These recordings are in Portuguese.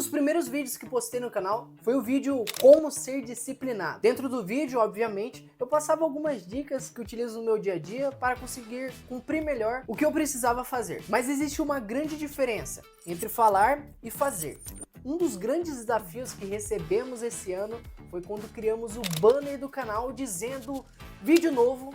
dos primeiros vídeos que postei no canal foi o vídeo Como Ser Disciplinado. Dentro do vídeo, obviamente, eu passava algumas dicas que utilizo no meu dia a dia para conseguir cumprir melhor o que eu precisava fazer. Mas existe uma grande diferença entre falar e fazer. Um dos grandes desafios que recebemos esse ano foi quando criamos o banner do canal dizendo vídeo novo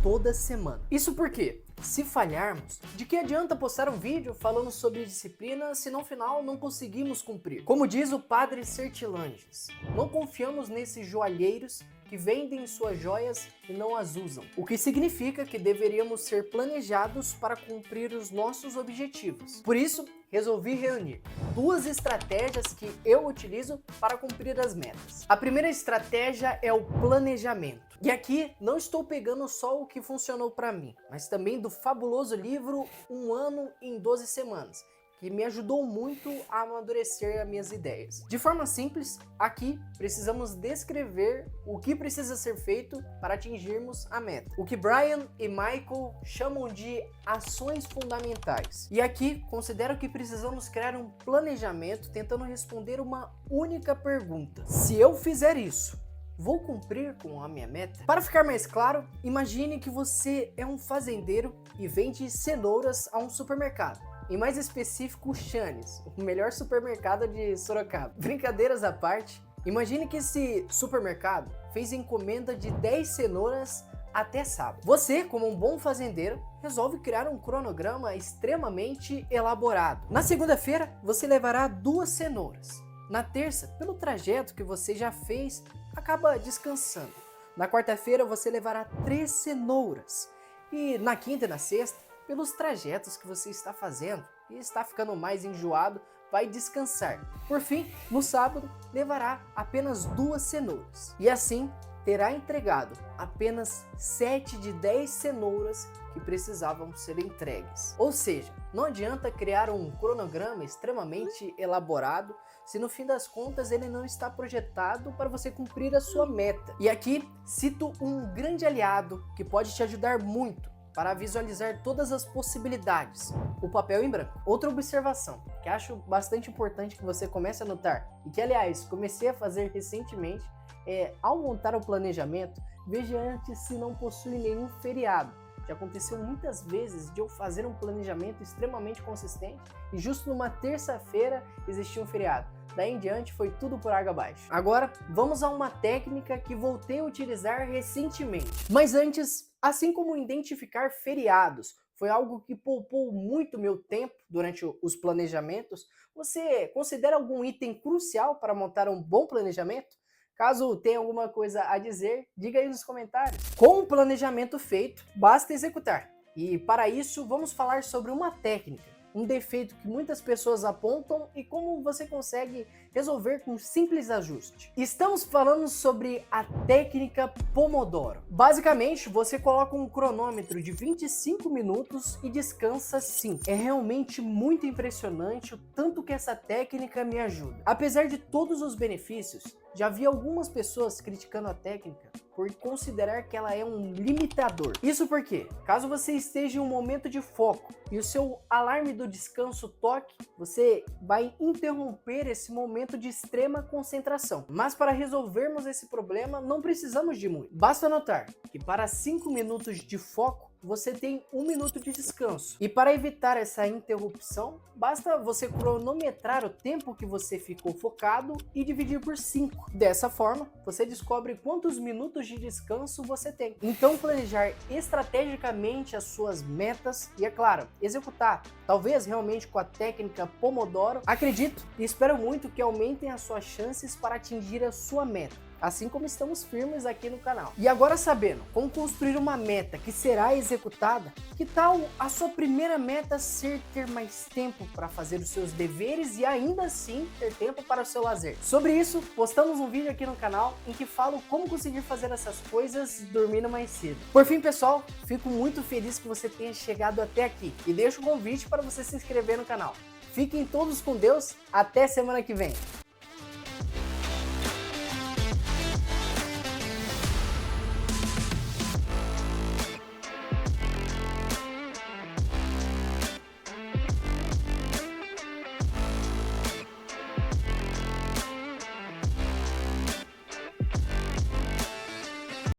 toda semana. Isso porque, se falharmos, de que adianta postar um vídeo falando sobre disciplina se no final não conseguimos cumprir? Como diz o padre Sertilanges, não confiamos nesses joalheiros que vendem suas joias e não as usam. O que significa que deveríamos ser planejados para cumprir os nossos objetivos. Por isso, resolvi reunir duas estratégias que eu utilizo para cumprir as metas. A primeira estratégia é o planejamento. E aqui não estou pegando só o que funcionou para mim, mas também do fabuloso livro Um Ano em 12 Semanas, que me ajudou muito a amadurecer as minhas ideias. De forma simples, aqui precisamos descrever o que precisa ser feito para atingirmos a meta. O que Brian e Michael chamam de ações fundamentais. E aqui considero que precisamos criar um planejamento tentando responder uma única pergunta: se eu fizer isso, vou cumprir com a minha meta? Para ficar mais claro, imagine que você é um fazendeiro e vende cenouras a um supermercado. Em mais específico, o Chanes, o melhor supermercado de Sorocaba. Brincadeiras à parte, imagine que esse supermercado fez encomenda de 10 cenouras até sábado. Você, como um bom fazendeiro, resolve criar um cronograma extremamente elaborado. Na segunda-feira, você levará 2 cenouras. Na terça, pelo trajeto que você já fez, acaba descansando. Na quarta-feira, você levará 3 cenouras. E na quinta e na sexta, pelos trajetos que você está fazendo e está ficando mais enjoado, vai descansar. Por fim, no sábado, levará apenas 2 cenouras. E assim, terá entregado apenas 7 de 10 cenouras que precisavam ser entregues. Ou seja, não adianta criar um cronograma extremamente elaborado se no fim das contas ele não está projetado para você cumprir a sua meta. E aqui cito um grande aliado que pode te ajudar muito para visualizar todas as possibilidades: o papel em branco. Outra observação que acho bastante importante que você comece a notar, e que aliás comecei a fazer recentemente, é ao montar o planejamento, veja antes se não possui nenhum feriado. Já aconteceu muitas vezes de eu fazer um planejamento extremamente consistente e justo numa terça-feira existia um feriado. Daí em diante foi tudo por água abaixo. Agora vamos a uma técnica que voltei a utilizar recentemente. Mas antes, assim como identificar feriados foi algo que poupou muito meu tempo durante os planejamentos, você considera algum item crucial para montar um bom planejamento? Caso tenha alguma coisa a dizer, diga aí nos comentários. Com o planejamento feito, basta executar. E para isso, vamos falar sobre uma técnica, um defeito que muitas pessoas apontam e como você consegue resolver com um simples ajuste. Estamos falando sobre a técnica Pomodoro. Basicamente, você coloca um cronômetro de 25 minutos e descansa 5. É realmente muito impressionante o tanto que essa técnica me ajuda. Apesar de todos os benefícios, já vi algumas pessoas criticando a técnica por considerar que ela é um limitador. Isso porque, caso você esteja em um momento de foco e o seu alarme do descanso toque, você vai interromper esse momento de extrema concentração. Mas para resolvermos esse problema, não precisamos de muito. Basta notar que para 5 minutos de foco, você tem 1 minuto de descanso. E para evitar essa interrupção, basta você cronometrar o tempo que você ficou focado e dividir por 5. Dessa forma, você descobre quantos minutos de descanso você tem. Então, planejar estrategicamente as suas metas e, é claro, executar, talvez realmente com a técnica Pomodoro, acredito e espero muito que aumentem as suas chances para atingir a sua meta, assim como estamos firmes aqui no canal. E agora, sabendo como construir uma meta que será executada, que tal a sua primeira meta ser ter mais tempo para fazer os seus deveres e ainda assim ter tempo para o seu lazer? Sobre isso, postamos um vídeo aqui no canal em que falo como conseguir fazer essas coisas dormindo mais cedo. Por fim, pessoal, fico muito feliz que você tenha chegado até aqui e deixo o convite para você se inscrever no canal. Fiquem todos com Deus, até semana que vem.